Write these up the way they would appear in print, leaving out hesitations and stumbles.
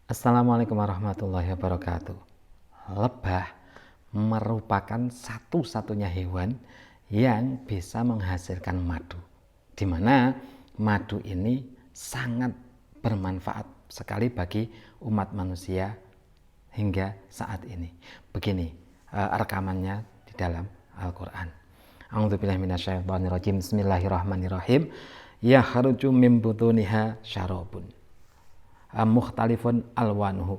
Assalamualaikum warahmatullahi wabarakatuh. Lebah merupakan satu-satunya hewan yang bisa menghasilkan madu, di mana madu ini sangat bermanfaat sekali bagi umat manusia hingga saat ini. Begini rekamannya di dalam Al-Quran. A'udzubillahi minasyaitonirrajim. Bismillahirrahmanirrahim. Yakhruju min butuniha syarabun mukhtalifun alwanuhu.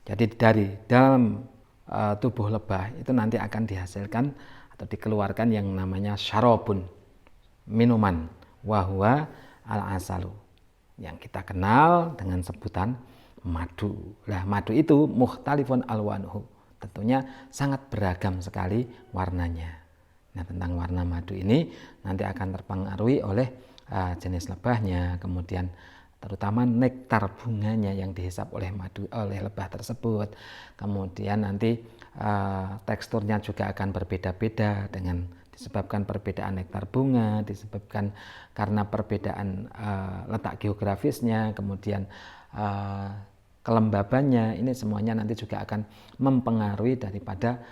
Jadi dari dalam tubuh lebah itu nanti akan dihasilkan atau dikeluarkan yang namanya syarabun, minuman, wahwa al-asalu, yang kita kenal dengan sebutan madu. Lah madu itu mukhtalifun alwanuhu, tentunya sangat beragam sekali warnanya. Nah, tentang warna madu ini nanti akan terpengaruhi oleh jenis lebahnya, kemudian terutama nektar bunganya yang dihisap oleh lebah tersebut. Kemudian nanti teksturnya juga akan berbeda-beda dengan disebabkan perbedaan nektar bunga, disebabkan karena perbedaan letak geografisnya, kemudian kelembabannya. Ini semuanya nanti juga akan mempengaruhi daripada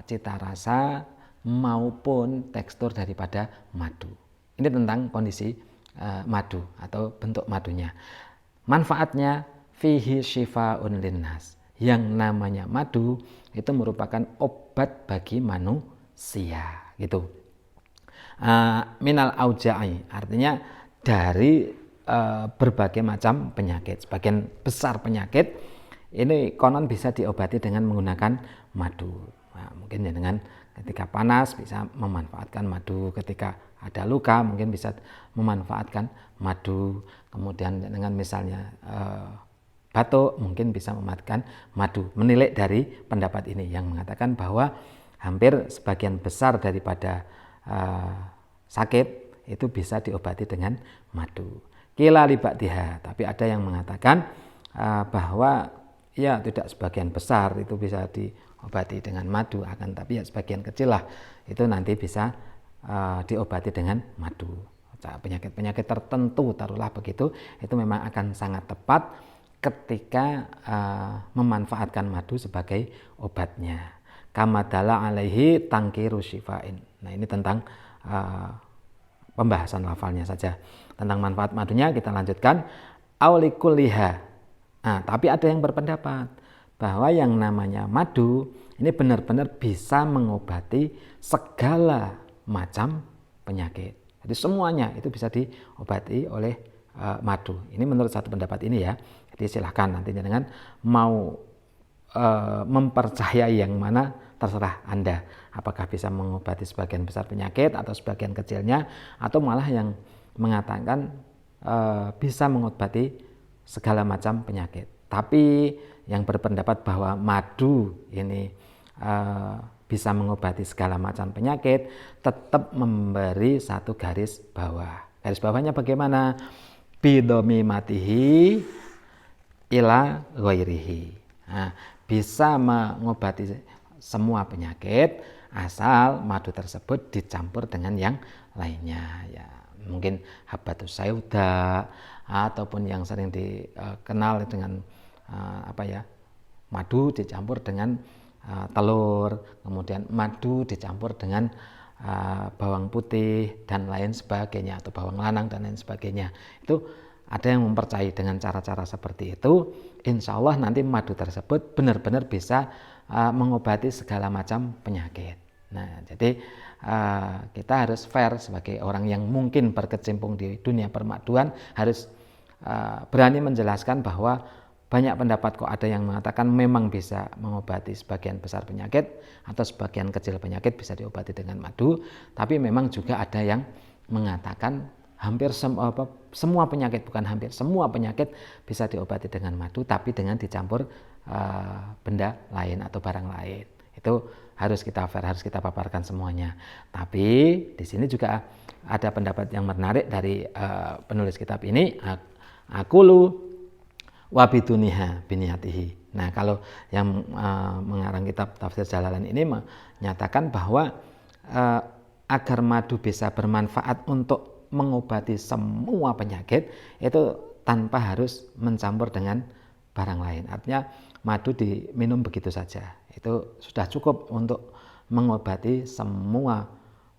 cita rasa maupun tekstur daripada madu. Ini tentang kondisi madu atau bentuk madunya. Manfaatnya fihi syifa'un linnas. Yang namanya madu itu merupakan obat bagi manusia gitu. Minal auja'i, artinya dari berbagai macam penyakit. Sebagian besar penyakit ini konon bisa diobati dengan menggunakan madu. Nah, mungkin ya dengan ketika panas bisa memanfaatkan madu, ketika ada luka mungkin bisa memanfaatkan madu, kemudian dengan misalnya batuk mungkin bisa memanfaatkan madu. Menilik dari pendapat ini yang mengatakan bahwa hampir sebagian besar daripada sakit itu bisa diobati dengan madu. Kila libatiha, tapi ada yang mengatakan bahwa ya tidak sebagian besar itu bisa diobati dengan madu, akan tapi ya sebagian kecil lah itu nanti bisa diobati dengan madu. Penyakit-penyakit tertentu taruhlah begitu, itu memang akan sangat tepat ketika memanfaatkan madu sebagai obatnya. Kamadala alaihi tangkiru syifa'in. Nah, ini tentang pembahasan lafalnya saja. Tentang manfaat madunya kita lanjutkan. Aulikulliha. Nah, tapi ada yang berpendapat bahwa yang namanya madu ini benar-benar bisa mengobati segala macam penyakit. Jadi semuanya itu bisa diobati oleh madu. Ini menurut satu pendapat ini ya. Jadi silahkan nantinya dengan mau mempercayai yang mana terserah Anda. Apakah bisa mengobati sebagian besar penyakit atau sebagian kecilnya, atau malah yang mengatakan bisa mengobati segala macam penyakit. Tapi yang berpendapat bahwa madu ini bisa mengobati segala macam penyakit tetap memberi satu garis bawah. Garis bawahnya bagaimana? Bidomi matihi ila ghairihi. Nah, bisa mengobati semua penyakit asal madu tersebut dicampur dengan yang lainnya, ya mungkin habatus sauda ataupun yang sering dikenal dengan madu dicampur dengan telur, kemudian madu dicampur dengan bawang putih dan lain sebagainya, atau bawang lanang dan lain sebagainya. Itu ada yang mempercayai dengan cara-cara seperti itu, insya Allah nanti madu tersebut benar-benar bisa mengobati segala macam penyakit. Nah, jadi kita harus fair sebagai orang yang mungkin berkecimpung di dunia permaduan, harus berani menjelaskan bahwa banyak pendapat kok ada yang mengatakan memang bisa mengobati sebagian besar penyakit atau sebagian kecil penyakit bisa diobati dengan madu, tapi memang juga ada yang mengatakan hampir semua penyakit, bukan hampir semua penyakit bisa diobati dengan madu, tapi dengan dicampur benda lain atau barang lain. Itu harus kita fair, harus kita paparkan semuanya. Tapi di sini juga ada pendapat yang menarik dari penulis kitab ini, akulu wabiduniha biniyatihi. Nah, kalau yang mengarang kitab Tafsir Jalalain ini menyatakan bahwa agar madu bisa bermanfaat untuk mengobati semua penyakit itu tanpa harus mencampur dengan barang lain. Artinya madu diminum begitu saja. Itu sudah cukup untuk mengobati semua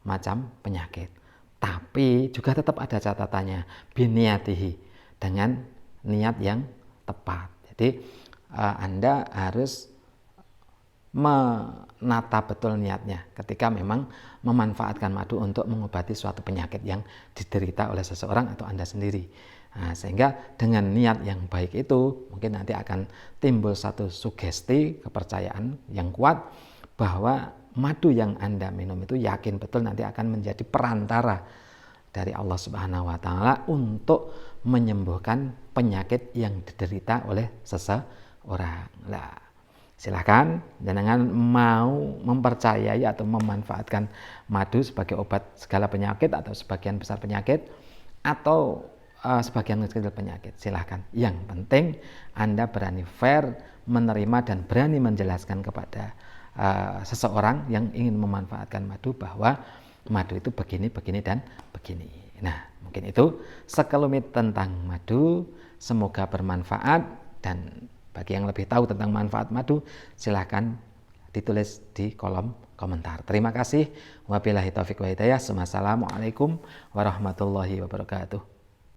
macam penyakit. Tapi juga tetap ada catatannya, biniyatihi, dengan niat yang tepat. Jadi Anda harus menata betul niatnya ketika memang memanfaatkan madu untuk mengobati suatu penyakit yang diderita oleh seseorang atau Anda sendiri. Nah, sehingga dengan niat yang baik itu mungkin nanti akan timbul satu sugesti kepercayaan yang kuat bahwa madu yang Anda minum itu yakin betul nanti akan menjadi perantara dari Allah Subhanahu wa taala untuk menyembuhkan penyakit yang diderita oleh seseorang. Nah, silahkan jenengan mau mempercayai atau memanfaatkan madu sebagai obat segala penyakit atau sebagian besar penyakit atau sebagian kecil penyakit, silahkan. Yang penting Anda berani fair menerima dan berani menjelaskan kepada seseorang yang ingin memanfaatkan madu bahwa madu itu begini, begini, dan begini. Nah, mungkin itu sekelumit tentang madu. Semoga bermanfaat, dan bagi yang lebih tahu tentang manfaat madu, silahkan ditulis di kolom komentar. Terima kasih. Wabillahi taufiq wa hidayah. Wassalamualaikum warahmatullahi wabarakatuh.